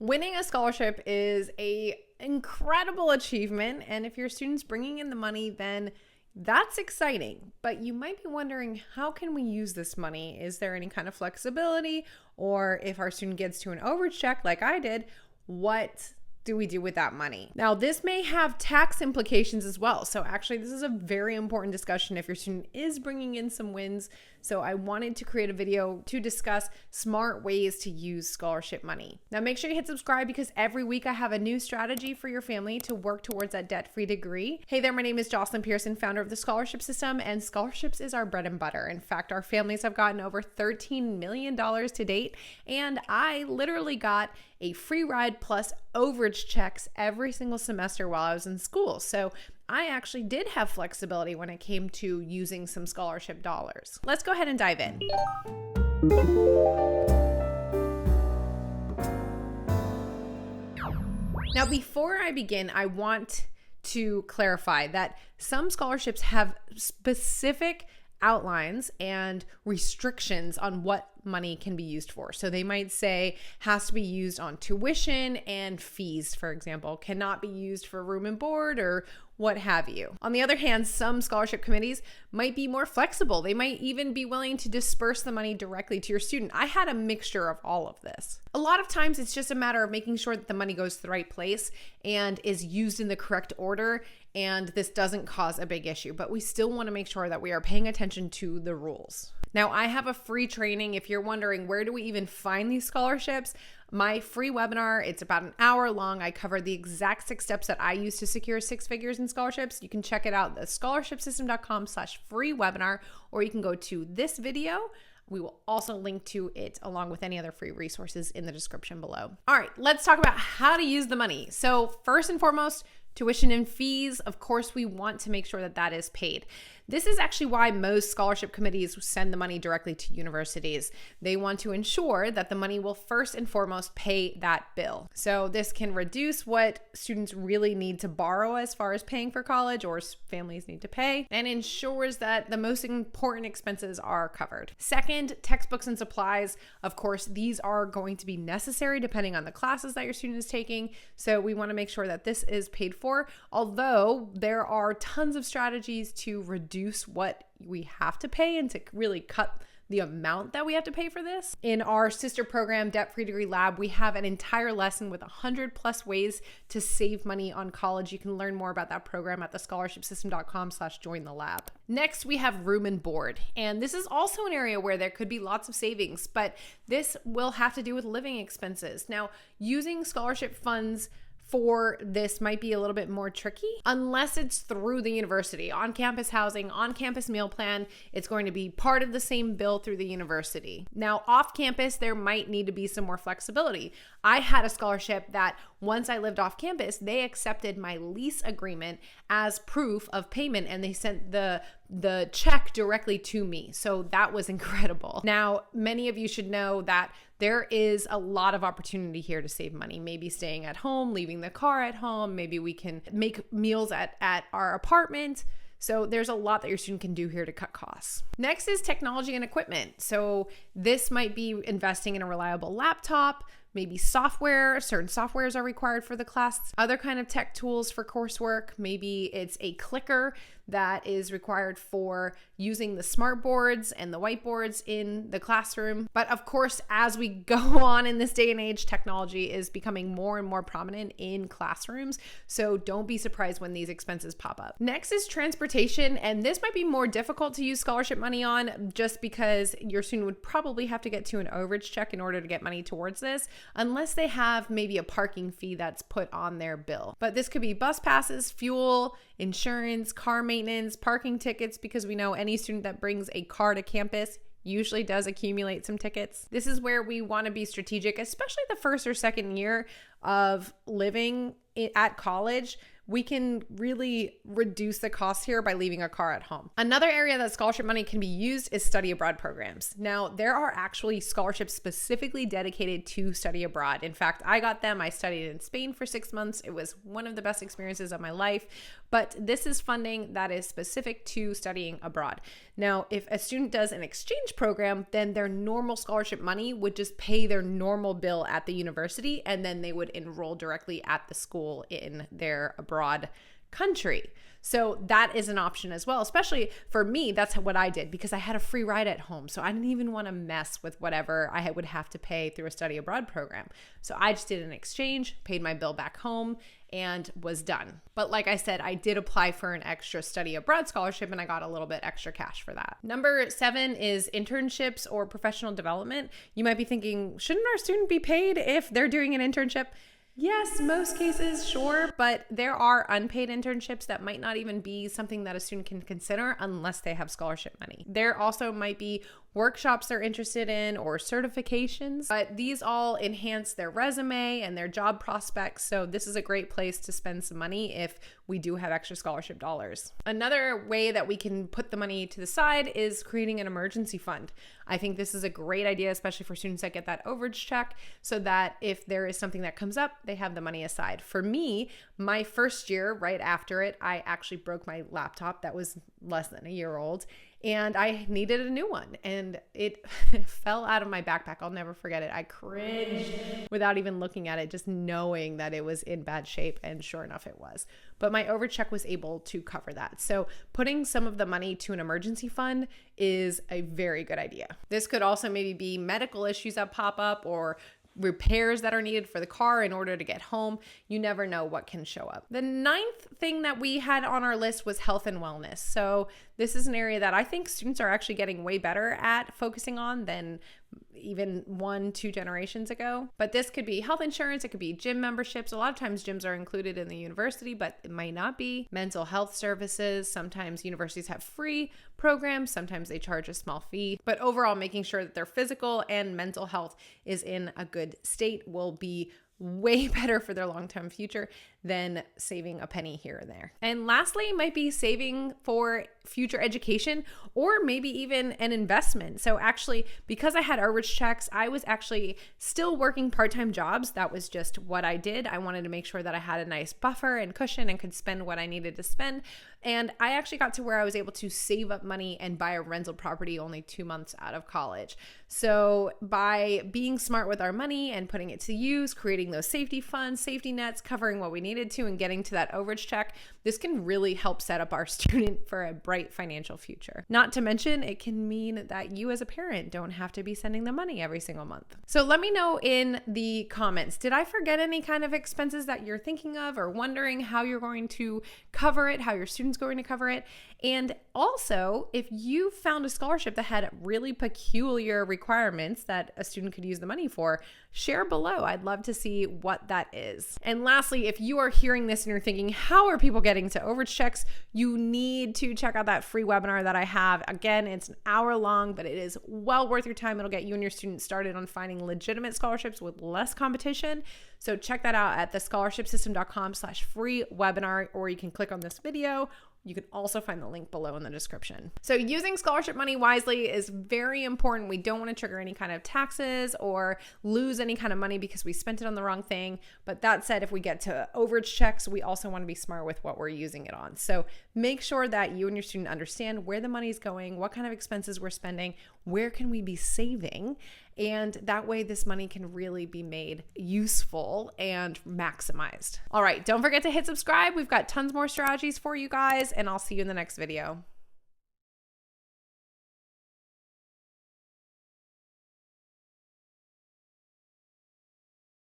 Winning a scholarship is an incredible achievement, and if your student's bringing in the money, then that's exciting. But you might be wondering, how can we use this money? Is there any kind of flexibility? Or if our student gets to an overage check like I did, what do we do with that money? Now, this may have tax implications as well. So actually, this is a very important discussion if your student is bringing in some wins. So I wanted to create a video to discuss smart ways to use scholarship money. Now, make sure you hit subscribe because every week I have a new strategy for your family to work towards that debt-free degree. Hey there, my name is Jocelyn Pearson, founder of the Scholarship System, and scholarships is our bread and butter. In fact, our families have gotten over $13 million to date, and I literally got a free ride plus overage checks every single semester while I was in school. So I actually did have flexibility when it came to using some scholarship dollars. Let's go ahead and dive in. Now, before I begin, I want to clarify that some scholarships have specific outlines and restrictions on what money can be used for. So they might say has to be used on tuition and fees, for example, cannot be used for room and board or what have you. On the other hand, some scholarship committees might be more flexible. They might even be willing to disperse the money directly to your student. I had a mixture of all of this. A lot of times it's just a matter of making sure that the money goes to the right place and is used in the correct order, and this doesn't cause a big issue, but we still want to make sure that we are paying attention to the rules. Now, I have a free training. If you're wondering where do we even find these scholarships, my free webinar, it's about an hour long. I cover the exact 6 steps that I use to secure 6 figures in scholarships. You can check it out at scholarshipsystem.com/free webinar, or you can go to this video. We will also link to it along with any other free resources in the description below. All right, let's talk about how to use the money. So first and foremost, tuition and fees. Of course, we want to make sure that that is paid. This is actually why most scholarship committees send the money directly to universities. They want to ensure that the money will first and foremost pay that bill. So this can reduce what students really need to borrow as far as paying for college or families need to pay, and ensures that the most important expenses are covered. Second, textbooks and supplies. Of course, these are going to be necessary depending on the classes that your student is taking. So we want to make sure that this is paid for, although there are tons of strategies to reduce what we have to pay and to really cut the amount that we have to pay for this. In our sister program, Debt Free Degree Lab, we have an entire lesson with 100+ ways to save money on college. You can learn more about that program at thescholarshipsystem.com/join the lab. Next, we have room and board. And this is also an area where there could be lots of savings, but this will have to do with living expenses. Now, using scholarship funds for this might be a little bit more tricky unless it's through the university. On-campus housing, on-campus meal plan, it's going to be part of the same bill through the university. Now, off-campus, there might need to be some more flexibility. I had a scholarship that once I lived off campus, they accepted my lease agreement as proof of payment, and they sent the check directly to me. So that was incredible. Now, many of you should know that there is a lot of opportunity here to save money. Maybe staying at home, leaving the car at home. Maybe we can make meals at our apartment. So there's a lot that your student can do here to cut costs. Next is technology and equipment. So this might be investing in a reliable laptop, maybe software. Certain softwares are required for the class. Other kind of tech tools for coursework. Maybe it's a clicker that is required for using the smart boards and the whiteboards in the classroom. But of course, as we go on in this day and age, technology is becoming more and more prominent in classrooms. So don't be surprised when these expenses pop up. Next is transportation. And this might be more difficult to use scholarship money on just because your student would probably have to get to an overage check in order to get money towards this, unless they have maybe a parking fee that's put on their bill. But this could be bus passes, fuel, insurance, car maintenance, parking tickets, because we know any student that brings a car to campus usually does accumulate some tickets. This is where we want to be strategic, especially the first or second year of living at college. we can really reduce the cost here by leaving a car at home. Another area that scholarship money can be used is study abroad programs. Now, there are actually scholarships specifically dedicated to study abroad. In fact, I got them. I studied in Spain for 6 months. It was one of the best experiences of my life, but this is funding that is specific to studying abroad. Now, if a student does an exchange program, then their normal scholarship money would just pay their normal bill at the university, and then they would enroll directly at the school in their abroad country. So that is an option as well, especially for me. That's what I did because I had a free ride at home. So I didn't even want to mess with whatever I would have to pay through a study abroad program. So I just did an exchange, paid my bill back home, and was done. But like I said, I did apply for an extra study abroad scholarship and I got a little bit extra cash for that. Number 7 is internships or professional development. You might be thinking, shouldn't our student be paid if they're doing an internship? Yes, most cases, sure, but there are unpaid internships that might not even be something that a student can consider unless they have scholarship money. There also might be workshops they're interested in or certifications, but these all enhance their resume and their job prospects. So this is a great place to spend some money if we do have extra scholarship dollars. Another way that we can put the money to the side is creating an emergency fund. I think this is a great idea, especially for students that get that overage check, so that if there is something that comes up, they have the money aside. For me, my first year, right after it, I actually broke my laptop that was less than a year old, and I needed a new one, and it fell out of my backpack. I'll never forget it. I cringed without even looking at it, just knowing that it was in bad shape, and sure enough, it was. But my overcheck was able to cover that. So putting some of the money to an emergency fund is a very good idea. This could also maybe be medical issues that pop up or repairs that are needed for the car in order to get home. You never know what can show up. The 9th thing that we had on our list was health and wellness. So this is an area that I think students are actually getting way better at focusing on than even 1-2 generations ago. But this could be health insurance, it could be gym memberships. A lot of times gyms are included in the university, but it might not be. Mental health services, sometimes universities have free programs, sometimes they charge a small fee. But overall, making sure that their physical and mental health is in a good state will be way better for their long-term future than saving a penny here and there. And lastly, might be saving for future education or maybe even an investment. So actually, because I had overage checks, I was actually still working part-time jobs. That was just what I did. I wanted to make sure that I had a nice buffer and cushion and could spend what I needed to spend. And I actually got to where I was able to save up money and buy a rental property only 2 months out of college. So by being smart with our money and putting it to use, creating those safety funds, safety nets, covering what we needed to, and getting to that overage check, this can really help set up our student for a bright financial future. Not to mention, it can mean that you as a parent don't have to be sending them money every single month. So let me know in the comments, did I forget any kind of expenses that you're thinking of or wondering how you're going to cover it, how your student's going to cover it? And also, if you found a scholarship that had really peculiar requirements that a student could use the money for, share below. I'd love to see what that is. And lastly, if you are hearing this and you're thinking, how are people getting to overage checks? You need to check out that free webinar that I have. Again, it's an hour long, but it is well worth your time. It'll get you and your students started on finding legitimate scholarships with less competition. So check that out at thescholarshipsystem.com/free webinar, or you can click on this video. You can also find the link below in the description. So using scholarship money wisely is very important. We don't want to trigger any kind of taxes or lose any kind of money because we spent it on the wrong thing. But that said, if we get to overage checks, we also want to be smart with what we're using it on. So make sure that you and your student understand where the money is going, what kind of expenses we're spending, where can we be saving, and that way this money can really be made useful and maximized. All right, don't forget to hit subscribe. We've got tons more strategies for you guys, and I'll see you in the next video.